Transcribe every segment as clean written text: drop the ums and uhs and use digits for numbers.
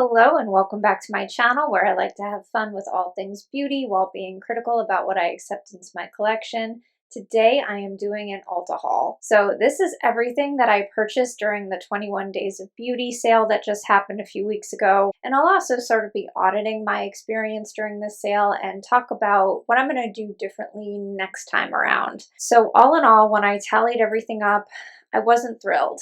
Hello and welcome back to my channel where I like to have fun with all things beauty while being critical about what I accept into my collection. Today I am doing an Ulta haul. So this is everything that I purchased during the 21 Days of Beauty sale that just happened a few weeks ago. And I'll also sort of be auditing my experience during this sale and talk about what I'm going to do differently next time around. So all in all, when I tallied everything up, I wasn't thrilled.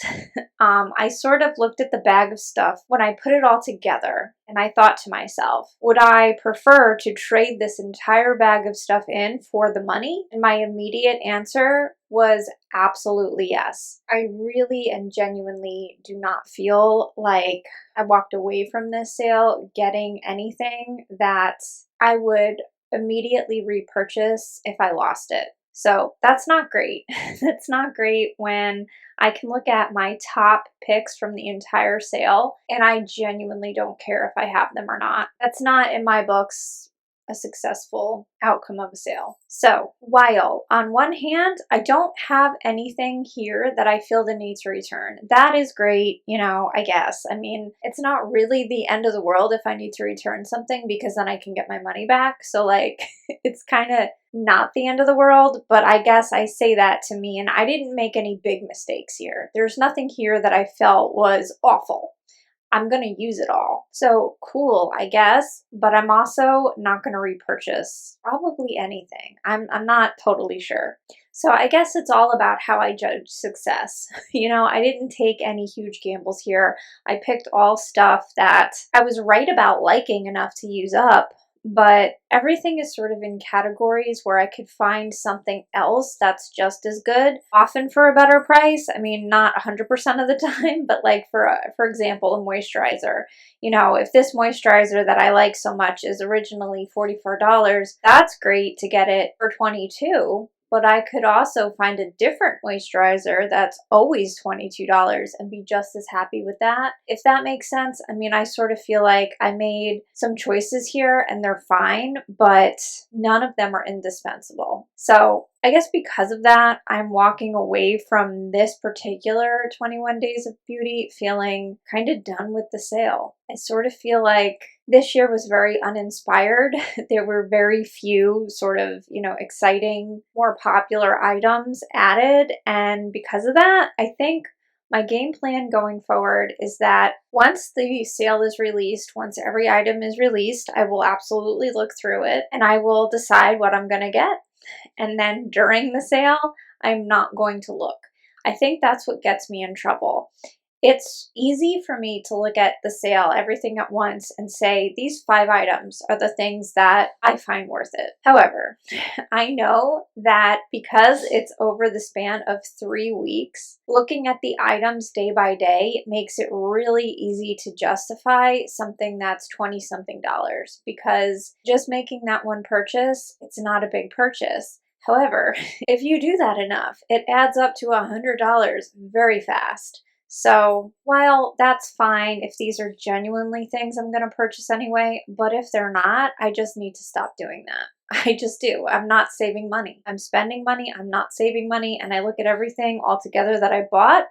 I sort of looked at the bag of stuff when I put it all together and I thought to myself, would I prefer to trade this entire bag of stuff in for the money? And my immediate answer was absolutely yes. I really and genuinely do not feel like I walked away from this sale getting anything that I would immediately repurchase if I lost it. So that's not great. That's not great when I can look at my top picks from the entire sale and I genuinely don't care if I have them or not. That's not, in my books, a successful outcome of a sale. So while on one hand, I don't have anything here that I feel the need to return. That is great, I guess. I mean, it's not really the end of the world if I need to return something because then I can get my money back. So like, it's kind of not the end of the world, but I guess I say that to me and I didn't make any big mistakes here. There's nothing here that I felt was awful. I'm going to use it all. So cool, I guess, but I'm also not going to repurchase probably anything. I'm not totally sure. So I guess it's all about how I judge success. I didn't take any huge gambles here. I picked all stuff that I was right about liking enough to use up, but everything is sort of in categories where I could find something else that's just as good, often for a better price. I mean, not 100% of the time, but like for example, a moisturizer. If this moisturizer that I like so much is originally $44, that's great to get it for $22. But I could also find a different moisturizer that's always $22 and be just as happy with that. If that makes sense. I mean, I sort of feel like I made some choices here and they're fine, but none of them are indispensable. So I guess because of that, I'm walking away from this particular 21 Days of Beauty feeling kind of done with the sale. I sort of feel like this year was very uninspired. There were very few sort of, exciting, more popular items added. And because of that, I think my game plan going forward is that once the sale is released, once every item is released, I will absolutely look through it and I will decide what I'm going to get. And then during the sale, I'm not going to look. I think that's what gets me in trouble. It's easy for me to look at the sale, everything at once, and say, these 5 items are the things that I find worth it. However, I know that because it's over the span of 3 weeks, looking at the items day by day makes it really easy to justify something that's $20-something because just making that one purchase, it's not a big purchase. However, if you do that enough, it adds up to $100 very fast. So while that's fine if these are genuinely things I'm going to purchase anyway, but if they're not, I just need to stop doing that. I just do. I'm not saving money. I'm spending money. I'm not saving money. And I look at everything all together that I bought.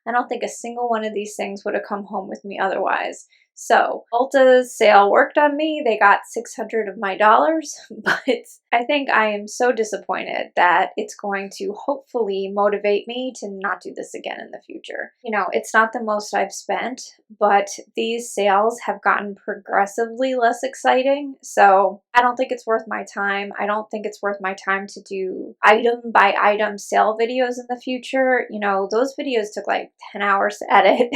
I don't think a single one of these things would have come home with me otherwise. So Ulta's sale worked on me. They got 600 of my dollars, but I think I am so disappointed that it's going to hopefully motivate me to not do this again in the future. It's not the most I've spent, but these sales have gotten progressively less exciting. So I don't think it's worth my time. I don't think it's worth my time to do item by item sale videos in the future. Those videos took like 10 hours to edit.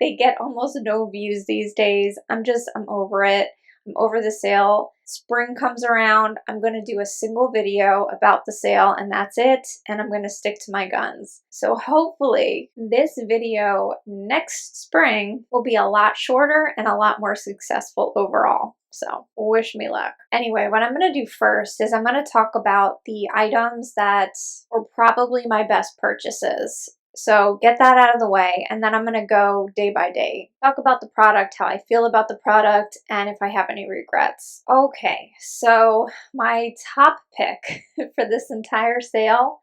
They get almost no views these days. I'm over it. I'm over the sale. Spring comes around. I'm going to do a single video about the sale and that's it. And I'm going to stick to my guns. So hopefully this video next spring will be a lot shorter and a lot more successful overall. So wish me luck. Anyway, what I'm going to do first is I'm going to talk about the items that were probably my best purchases. So get that out of the way, and then I'm going to go day by day. Talk about the product, how I feel about the product, and if I have any regrets. Okay, so my top pick for this entire sale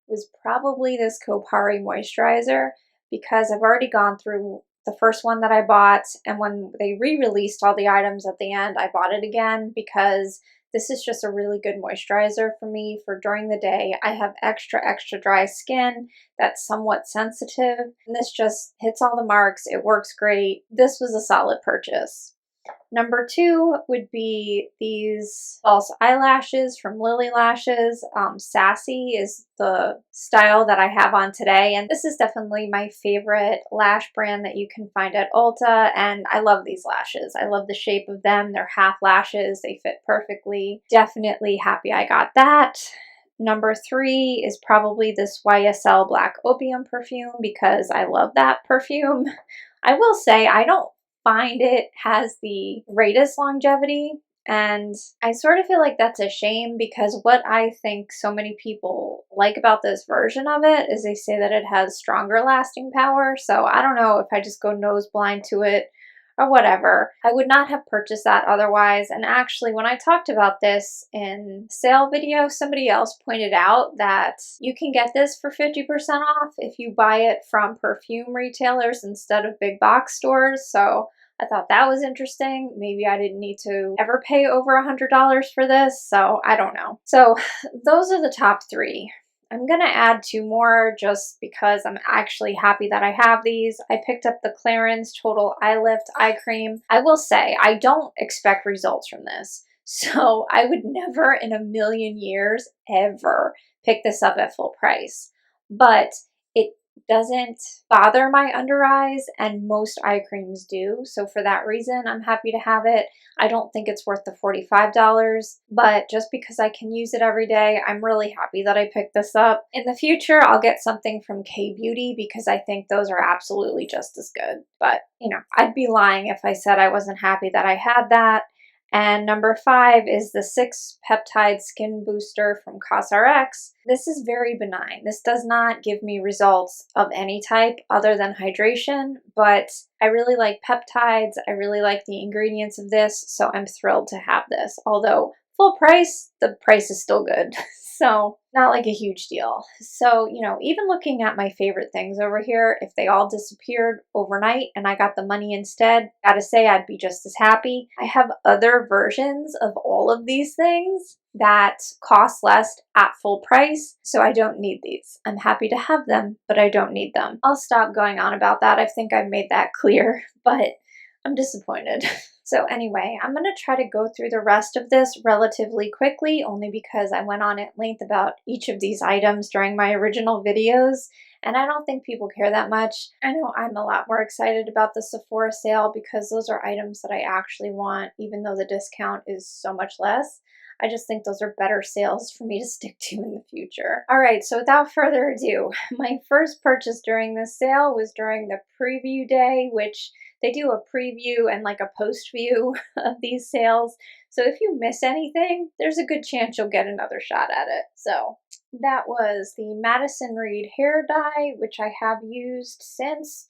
was probably this Kopari Moisturizer because I've already gone through the first one that I bought, and when they re-released all the items at the end, I bought it again because this is just a really good moisturizer for me for during the day. I have extra dry skin that's somewhat sensitive, and this just hits all the marks. It works great. This was a solid purchase. Number 2 would be these false eyelashes from Lilly Lashes. Sassy is the style that I have on today, and this is definitely my favorite lash brand that you can find at Ulta, and I love these lashes. I love the shape of them. They're half lashes. They fit perfectly. Definitely happy I got that. Number 3 is probably this YSL Black Opium perfume because I love that perfume. I will say I don't find it has the greatest longevity, and I sort of feel like that's a shame because what I think so many people like about this version of it is they say that it has stronger lasting power. So I don't know if I just go nose blind to it or whatever. I would not have purchased that otherwise. And actually, when I talked about this in the sale video, somebody else pointed out that you can get this for 50% off if you buy it from perfume retailers instead of big box stores. So I thought that was interesting. Maybe I didn't need to ever pay over $100 for this, so I don't know. So those are the top 3. I'm gonna add 2 more just because I'm actually happy that I have these. I picked up the Clarins Total Eye Lift Eye Cream. I will say, I don't expect results from this. So I would never in a million years ever pick this up at full price. But it doesn't bother my under eyes, and most eye creams do. So for that reason, I'm happy to have it. I don't think it's worth the $45, but just because I can use it every day, I'm really happy that I picked this up. In the future, I'll get something from K-Beauty because I think those are absolutely just as good. But, you know, I'd be lying if I said I wasn't happy that I had that. And number 5 is the 6 Peptide Skin Booster from Cosrx. This is very benign. This does not give me results of any type other than hydration, but I really like peptides. I really like the ingredients of this, so I'm thrilled to have this. Although full price, the price is still good. So not like a huge deal. So, you know, even looking at my favorite things over here, if they all disappeared overnight and I got the money instead, gotta say I'd be just as happy. I have other versions of all of these things that cost less at full price, so I don't need these. I'm happy to have them, but I don't need them. I'll stop going on about that. I think I've made that clear, but I'm disappointed. So anyway, I'm going to try to go through the rest of this relatively quickly, only because I went on at length about each of these items during my original videos, and I don't think people care that much. I know I'm a lot more excited about the Sephora sale because those are items that I actually want, even though the discount is so much less. I just think those are better sales for me to stick to in the future. All right, so without further ado, my first purchase during this sale was during the preview day, which they do a preview and like a post view of these sales. So if you miss anything, there's a good chance you'll get another shot at it. So that was the Madison Reed hair dye, which I have used since.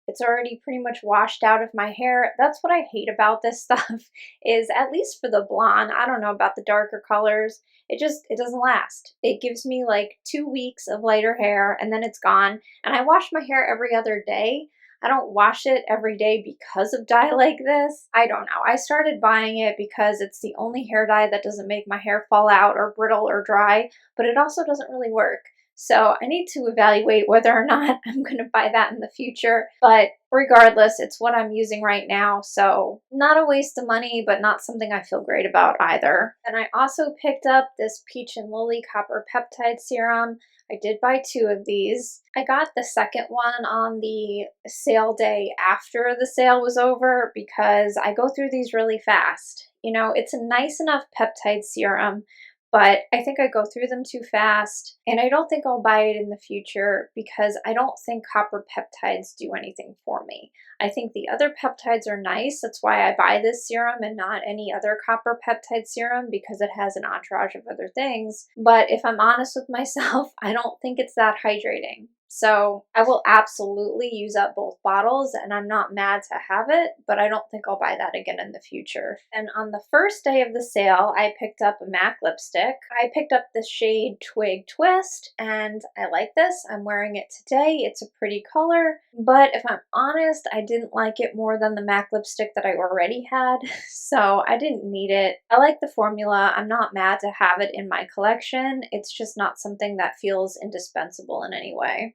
It's already pretty much washed out of my hair. That's what I hate about this stuff is, at least for the blonde, I don't know about the darker colors, it doesn't last. It gives me like 2 weeks of lighter hair and then it's gone. And I wash my hair every other day. I don't wash it every day because of dye like this. I don't know. I started buying it because it's the only hair dye that doesn't make my hair fall out or brittle or dry, but it also doesn't really work. So I need to evaluate whether or not I'm going to buy that in the future. But regardless, it's what I'm using right now. So not a waste of money, but not something I feel great about either. And I also picked up this Peach and Lily Copper Peptide Serum. I did buy 2 of these. I got the second one on the sale day after the sale was over because I go through these really fast. You know, it's a nice enough peptide serum, but I think I go through them too fast, and I don't think I'll buy it in the future because I don't think copper peptides do anything for me. I think the other peptides are nice. That's why I buy this serum and not any other copper peptide serum, because it has an entourage of other things. But if I'm honest with myself, I don't think it's that hydrating. So I will absolutely use up both bottles, and I'm not mad to have it, but I don't think I'll buy that again in the future. And on the first day of the sale, I picked up a MAC lipstick. I picked up the shade Twig Twist, and I like this. I'm wearing it today. It's a pretty color, but if I'm honest, I didn't like it more than the MAC lipstick that I already had, so I didn't need it. I like the formula. I'm not mad to have it in my collection. It's just not something that feels indispensable in any way.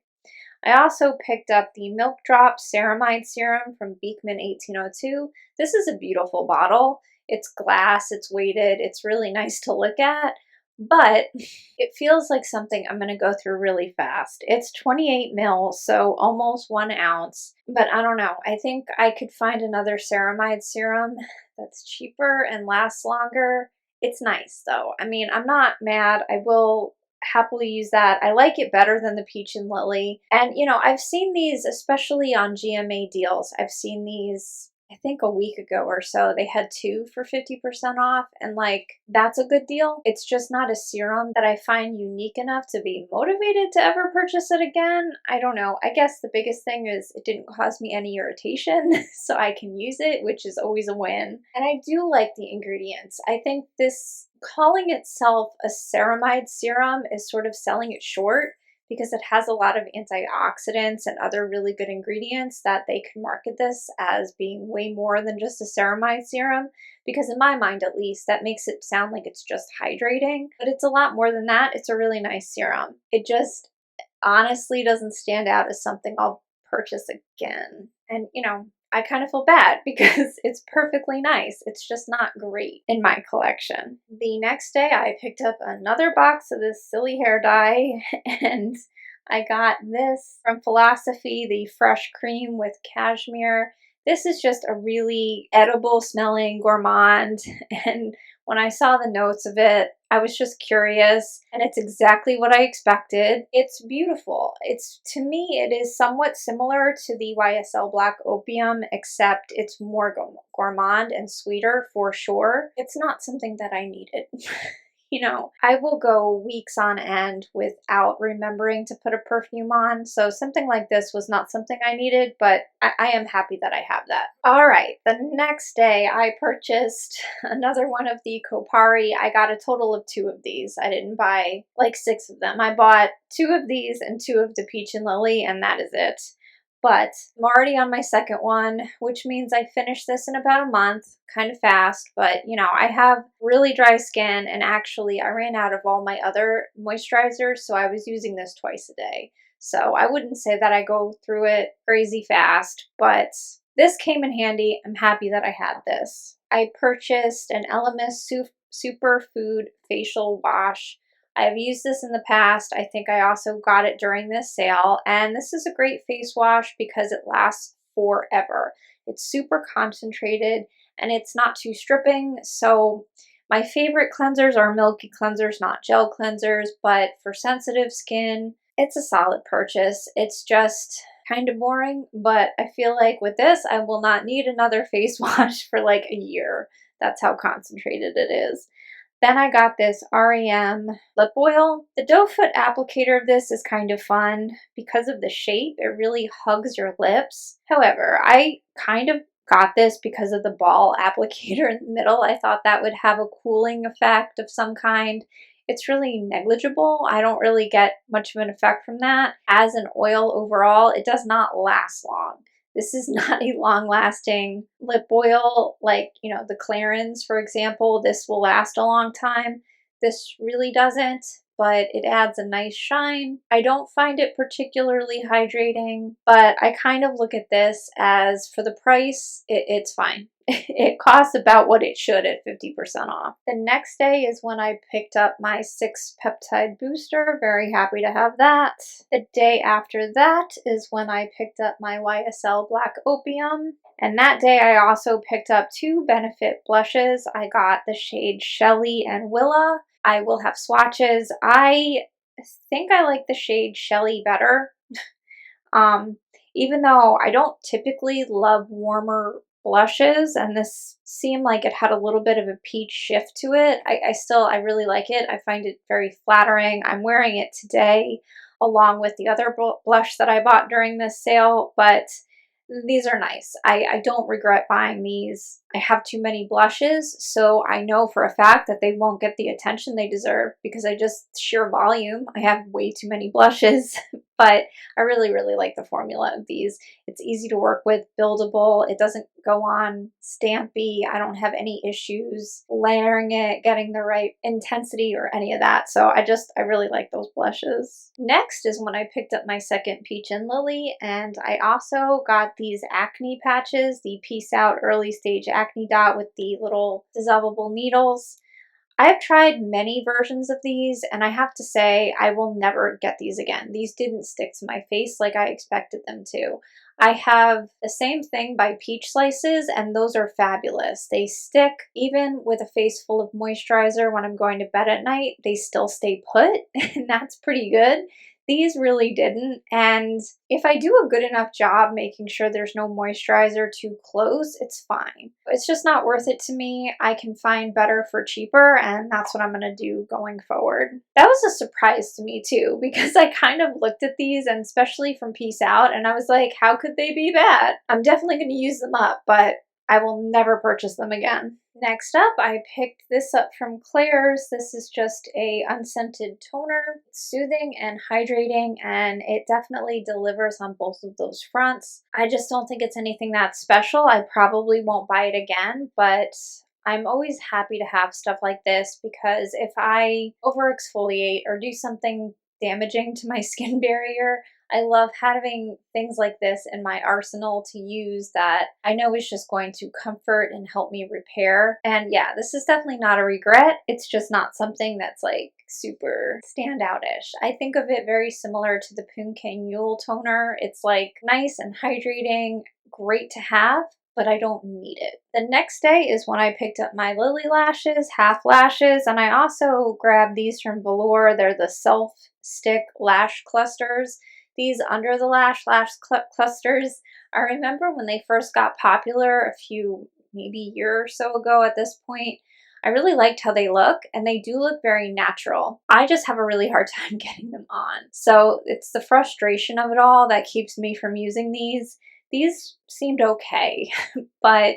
I also picked up the Milk Drop Ceramide Serum from Beekman 1802. This is a beautiful bottle. It's glass, it's weighted, it's really nice to look at, but it feels like something I'm going to go through really fast. It's 28 mils, so almost 1 ounce, but I don't know. I think I could find another ceramide serum that's cheaper and lasts longer. It's nice though. I mean, I'm not mad. I will happily use that. I like it better than the Peach and Lily. And you know, I've seen these, especially on GMA deals. I've seen these, I think a week ago or so. They had 2 for 50% off, and like, that's a good deal. It's just not a serum that I find unique enough to be motivated to ever purchase it again. I don't know. I guess the biggest thing is it didn't cause me any irritation, so I can use it, which is always a win. And I do like the ingredients. I think this calling itself a ceramide serum is sort of selling it short, because it has a lot of antioxidants and other really good ingredients that they can market this as being way more than just a ceramide serum, because in my mind at least, that makes it sound like it's just hydrating, but it's a lot more than that. It's a really nice serum. It just honestly doesn't stand out as something I'll purchase again. And you know, I kind of feel bad because it's perfectly nice. It's just not great in my collection. The next day I picked up another box of this silly hair dye, and I got this from Philosophy, the Fresh Cream with Cashmere. This is just a really edible smelling gourmand, and when I saw the notes of it, I was just curious, and it's exactly what I expected. It's beautiful. To me, it is somewhat similar to the YSL Black Opium, except it's more gourmand and sweeter for sure. It's not something that I needed. You know, I will go weeks on end without remembering to put a perfume on, so something like this was not something I needed, but I am happy that I have that. All right, the next day I purchased another one of the Kopari. I got a total of 2 of these. I didn't buy like 6 of them. I bought 2 of these and 2 of the Peach and Lily, and that is it. But I'm already on my second one, which means I finished this in about a month, kind of fast, but you know, I have really dry skin, and actually I ran out of all my other moisturizers, so I was using this twice a day. So I wouldn't say that I go through it crazy fast, but this came in handy. I'm happy that I had this. I purchased an Elemis Superfood Facial Wash. I've used this in the past. I think I also got it during this sale, and this is a great face wash because it lasts forever. It's super concentrated and it's not too stripping. So my favorite cleansers are milky cleansers, not gel cleansers, but for sensitive skin, it's a solid purchase. It's just kind of boring, but I feel like with this, I will not need another face wash for like a year. That's how concentrated it is. Then I got this REM Lip Oil. The doe foot applicator of this is kind of fun because of the shape. It really hugs your lips. However, I kind of got this because of the ball applicator in the middle. I thought that would have a cooling effect of some kind. It's really negligible. I don't really get much of an effect from that. As an oil overall, it does not last long. This is not a long-lasting lip oil like, you know, the Clarins, for example. This will last a long time. This really doesn't, but it adds a nice shine. I don't find it particularly hydrating, but I kind of look at this as, for the price, it's fine. It costs about what it should at 50% off. The next day is when I picked up my 6 peptide booster. Very happy to have that. The day after that is when I picked up my YSL Black Opium. And that day I also picked up 2 Benefit blushes. I got the shade Shelly and Willa. I will have swatches. I think I like the shade Shelly better. Even though I don't typically love warmer blushes, and this seemed like it had a little bit of a peach shift to it, I really like it. I find it very flattering. I'm wearing it today. along with the other blush that I bought during this sale, but these are nice. I don't regret buying these. I have too many blushes, so I know for a fact that they won't get the attention they deserve because I just, sheer volume, I have way too many blushes. But I really, really like the formula of these. It's easy to work with, buildable. It doesn't go on stampy. I don't have any issues layering it, getting the right intensity or any of that. So I really like those blushes. Next is when I picked up my second Peach and Lily, and I also got these acne patches, the Peace Out Early Stage Acne Dot with the little dissolvable needles. I've tried many versions of these, and I have to say I will never get these again. These didn't stick to my face like I expected them to. I have the same thing by Peach Slices, and those are fabulous. They stick even with a face full of moisturizer when I'm going to bed at night. They still stay put, and that's pretty good. These really didn't, and if I do a good enough job making sure there's no moisturizer too close, it's fine. It's just not worth it to me. I can find better for cheaper, and that's what I'm going to do going forward. That was a surprise to me too, because I kind of looked at these, and especially from Peace Out, and I was like, how could they be bad? I'm definitely going to use them up, but I will never purchase them again. Next up, I picked this up from Clairs. This is just a unscented toner. It's soothing and hydrating, and it definitely delivers on both of those fronts. I just don't think it's anything that special. I probably won't buy it again, but I'm always happy to have stuff like this because if I over exfoliate or do something damaging to my skin barrier, I love having things like this in my arsenal to use that I know is just going to comfort and help me repair. And yeah, this is definitely not a regret. It's just not something that's like super standout-ish. I think of it very similar to the Pumpkin Yule toner. It's like nice and hydrating, great to have, but I don't need it. The next day is when I picked up my Lilly lashes, half lashes, and I also grabbed these from Velour. They're the self-stick lash clusters. These under the lash clusters, I remember when they first got popular a few, maybe year or so ago at this point, I really liked how they look, and they do look very natural. I just have a really hard time getting them on. So it's the frustration of it all that keeps me from using these. These seemed okay, but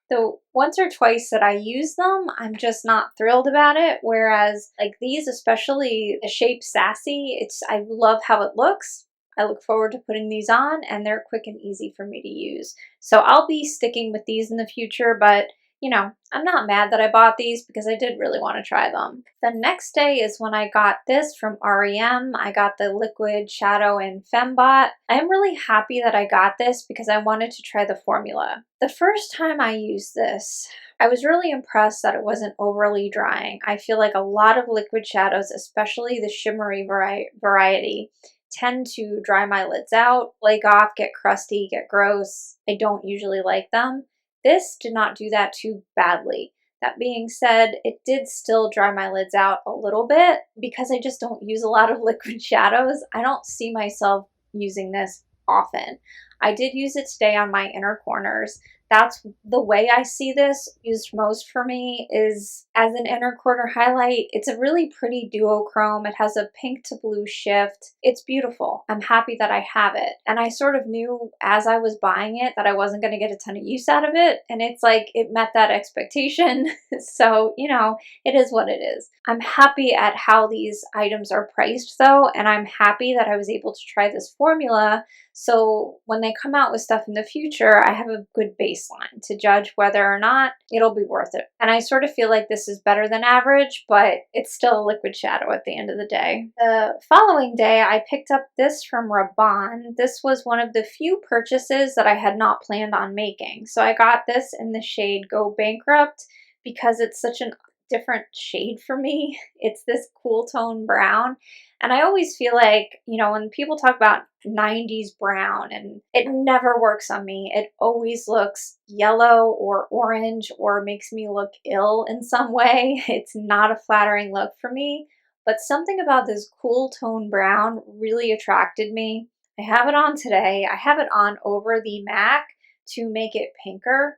the once or twice that I use them, I'm just not thrilled about it. Whereas like these, especially the shape Sassy, I love how it looks. I look forward to putting these on, and they're quick and easy for me to use. So I'll be sticking with these in the future, but you know, I'm not mad that I bought these because I did really want to try them. The next day is when I got this from REM. I got the Liquid Shadow in Fembot. I am really happy that I got this because I wanted to try the formula. The first time I used this, I was really impressed that it wasn't overly drying. I feel like a lot of liquid shadows, especially the shimmery variety, tend to dry my lids out, flake off, get crusty, get gross. I don't usually like them. This did not do that too badly. That being said, it did still dry my lids out a little bit because I just don't use a lot of liquid shadows. I don't see myself using this often. I did use it today on my inner corners. That's the way I see this used most for me, is as an inner corner highlight. It's a really pretty duochrome. It has a pink to blue shift. It's beautiful. I'm happy that I have it. And I sort of knew as I was buying it that I wasn't going to get a ton of use out of it. And it's like it met that expectation. So, you know, it is what it is. I'm happy at how these items are priced though. And I'm happy that I was able to try this formula. So when they come out with stuff in the future, I have a good baseline to judge whether or not it'll be worth it. And I sort of feel like this is better than average, but it's still a liquid shadow at the end of the day. The following day, I picked up this from Rabanne. This was one of the few purchases that I had not planned on making. So I got this in the shade Go Bankrupt because it's such a different shade for me. It's this cool tone brown. And I always feel like, you know, when people talk about 90s brown, and it never works on me. It always looks yellow or orange or makes me look ill in some way. It's not a flattering look for me, but something about this cool tone brown really attracted me. I have it on today. I have it on over the MAC to make it pinker.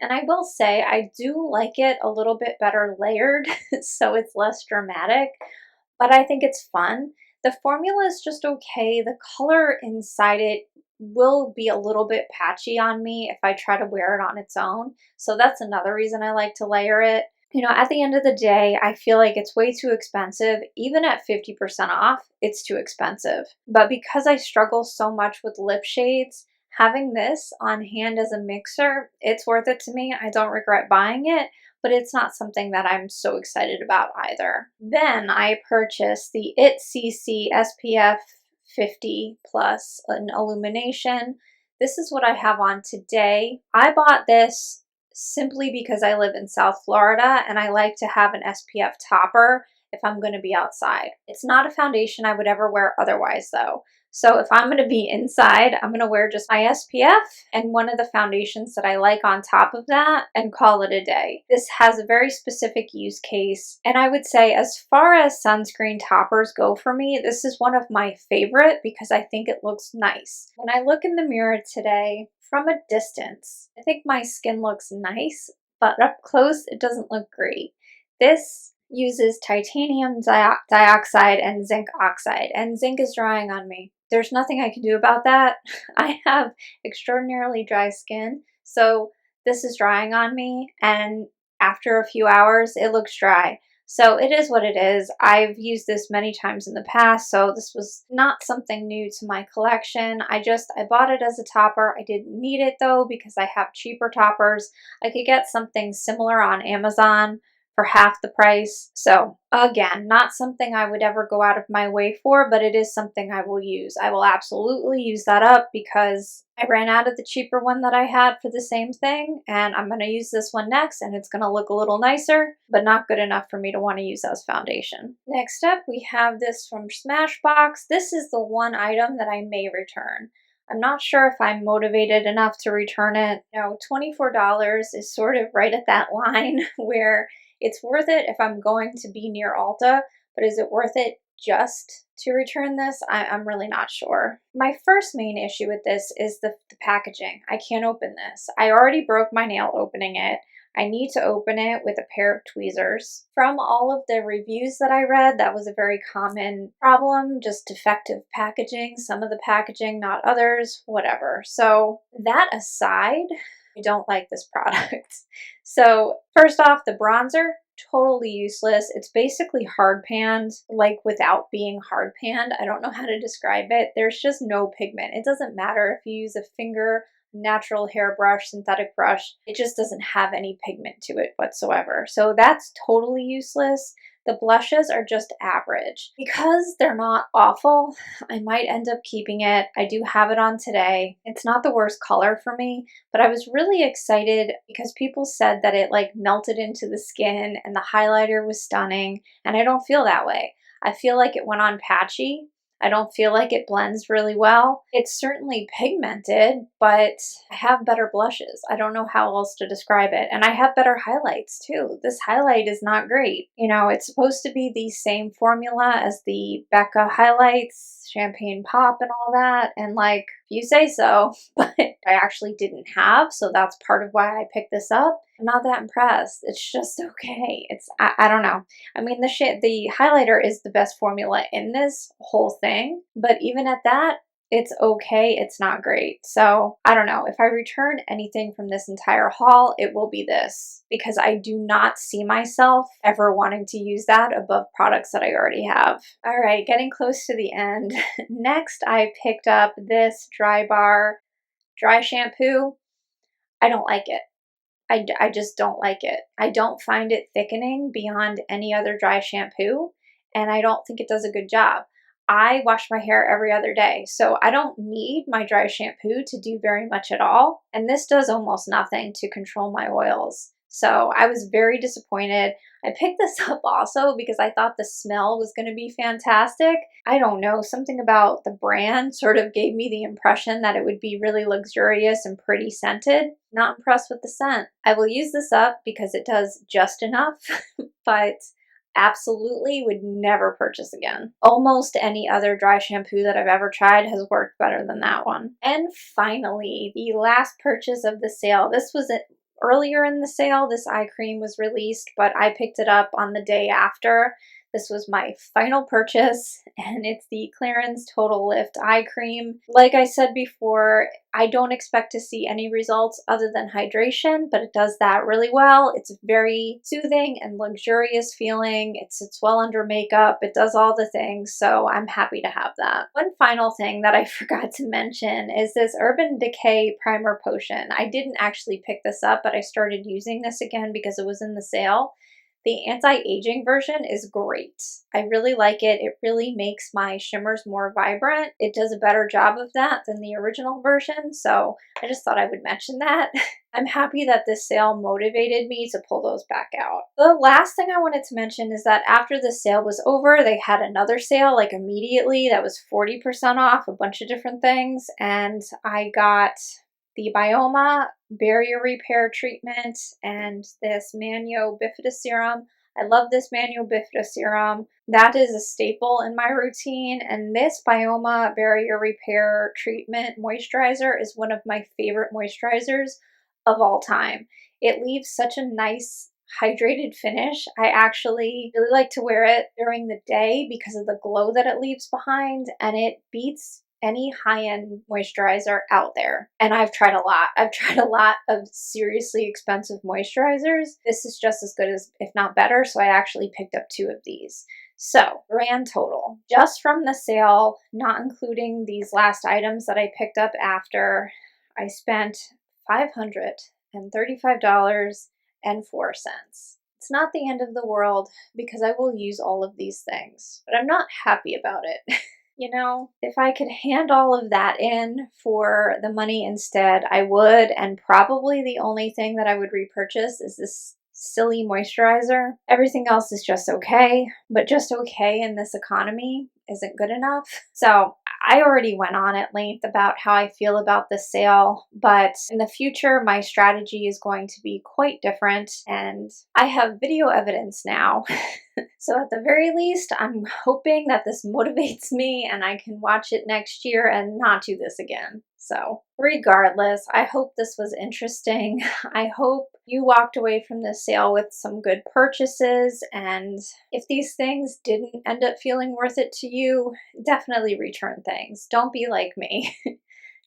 And I will say, I do like it a little bit better layered, so it's less dramatic, but I think it's fun. The formula is just okay. The color inside it will be a little bit patchy on me if I try to wear it on its own. So that's another reason I like to layer it. You know, at the end of the day, I feel like it's way too expensive. Even at 50% off, it's too expensive. But because I struggle so much with lip shades, having this on hand as a mixer, it's worth it to me. I don't regret buying it, but it's not something that I'm so excited about either. Then I purchased the IT CC SPF 50 plus an illumination. This is what I have on today. I bought this simply because I live in South Florida and I like to have an SPF topper if I'm going to be outside. It's not a foundation I would ever wear otherwise though. So if I'm going to be inside, I'm going to wear just my SPF and one of the foundations that I like on top of that and call it a day. This has a very specific use case, and I would say as far as sunscreen toppers go for me, this is one of my favorite because I think it looks nice. When I look in the mirror today, from a distance, I think my skin looks nice, but up close, it doesn't look great. This uses titanium dioxide and zinc oxide, and zinc is drying on me. There's nothing I can do about that. I have extraordinarily dry skin, so this is drying on me, and after a few hours, it looks dry. So it is what it is. I've used this many times in the past, so this was not something new to my collection. I bought it as a topper. I didn't need it though because I have cheaper toppers. I could get something similar on Amazon for half the price. So again, not something I would ever go out of my way for, but it is something I will use. I will absolutely use that up because I ran out of the cheaper one that I had for the same thing, and I'm going to use this one next, and it's going to look a little nicer, but not good enough for me to want to use as foundation. Next up, we have this from Smashbox. This is the one item that I may return. I'm not sure if I'm motivated enough to return it. You know, $24 is sort of right at that line where it's worth it if I'm going to be near Ulta, but is it worth it just to return this? I'm really not sure. My first main issue with this is the packaging. I can't open this. I already broke my nail opening it. I need to open it with a pair of tweezers. From all of the reviews that I read, that was a very common problem, just defective packaging. Some of the packaging, not others, whatever. So that aside, I don't like this product. So first off, the bronzer, totally useless. It's basically hard panned, like without being hard panned. I don't know how to describe it. There's just no pigment. It doesn't matter if you use a finger, natural hairbrush, synthetic brush. It just doesn't have any pigment to it whatsoever. So that's totally useless. The blushes are just average. Because they're not awful, I might end up keeping it. I do have it on today. It's not the worst color for me, but I was really excited because people said that it like melted into the skin and the highlighter was stunning, and I don't feel that way. I feel like it went on patchy. I don't feel like it blends really well. It's certainly pigmented, but I have better blushes. I don't know how else to describe it. And I have better highlights too. This highlight is not great. You know, it's supposed to be the same formula as the Becca highlights, Champagne Pop and all that. And like, you say so, but I actually didn't have, so that's part of why I picked this up. I'm not that impressed. It's just okay. I don't know. I mean, the highlighter is the best formula in this whole thing, but even at that, it's okay. It's not great. So I don't know. If I return anything from this entire haul, it will be this, because I do not see myself ever wanting to use that above products that I already have. All right, getting close to the end. Next, I picked up this Drybar Dry Shampoo. I don't like it. I just don't like it. I don't find it thickening beyond any other dry shampoo, and I don't think it does a good job. I wash my hair every other day, so I don't need my dry shampoo to do very much at all, and this does almost nothing to control my oils. So I was very disappointed. I picked this up also because I thought the smell was going to be fantastic. I don't know, something about the brand sort of gave me the impression that it would be really luxurious and pretty scented. Not impressed with the scent. I will use this up because it does just enough, but absolutely would never purchase again. Almost any other dry shampoo that I've ever tried has worked better than that one. And finally, the last purchase of the sale. This was earlier in the sale. This eye cream was released, but I picked it up on the day after. This was my final purchase, and it's the Clarins Total Lift Eye Cream. Like I said before, I don't expect to see any results other than hydration, but it does that really well. It's very soothing and luxurious feeling. It sits well under makeup. It does all the things, so I'm happy to have that. One final thing that I forgot to mention is this Urban Decay Primer Potion. I didn't actually pick this up, but I started using this again because it was in the sale. The anti-aging version is great. I really like it. It really makes my shimmers more vibrant. It does a better job of that than the original version, so I just thought I would mention that. I'm happy that this sale motivated me to pull those back out. The last thing I wanted to mention is that after the sale was over, they had another sale like immediately that was 40% off a bunch of different things, and I got the Byoma Barrier Repair Treatment and this Manyo Bifida Serum. I love this Manyo Bifida Serum. That is a staple in my routine, and this Byoma Barrier Repair Treatment Moisturizer is one of my favorite moisturizers of all time. It leaves such a nice hydrated finish. I actually really like to wear it during the day because of the glow that it leaves behind, and it beats any high-end moisturizer out there. And I've tried a lot. I've tried a lot of seriously expensive moisturizers. This is just as good as, if not better, so I actually picked up 2 of these. So, grand total, just from the sale, not including these last items that I picked up after, I spent $535.04. It's not the end of the world because I will use all of these things, but I'm not happy about it. You know, if I could hand all of that in for the money instead, I would, and probably the only thing that I would repurchase is this silly moisturizer. Everything else is just okay, but just okay in this economy isn't good enough. So I already went on at length about how I feel about this sale, but in the future, my strategy is going to be quite different, and I have video evidence now. So at the very least, I'm hoping that this motivates me and I can watch it next year and not do this again. So regardless, I hope this was interesting. I hope you walked away from this sale with some good purchases, and if these things didn't end up feeling worth it to you, definitely return things. Don't be like me.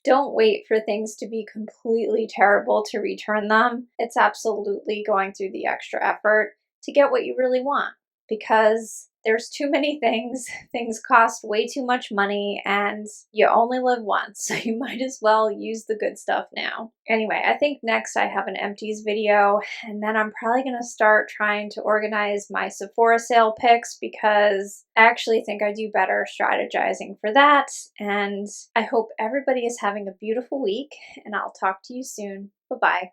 Don't wait for things to be completely terrible to return them. It's absolutely going through the extra effort to get what you really want, because there's too many things. Things cost way too much money, and you only live once, so you might as well use the good stuff now. Anyway, I think next I have an empties video, and then I'm probably going to start trying to organize my Sephora sale picks because I actually think I do better strategizing for that. And I hope everybody is having a beautiful week, and I'll talk to you soon. Bye-bye.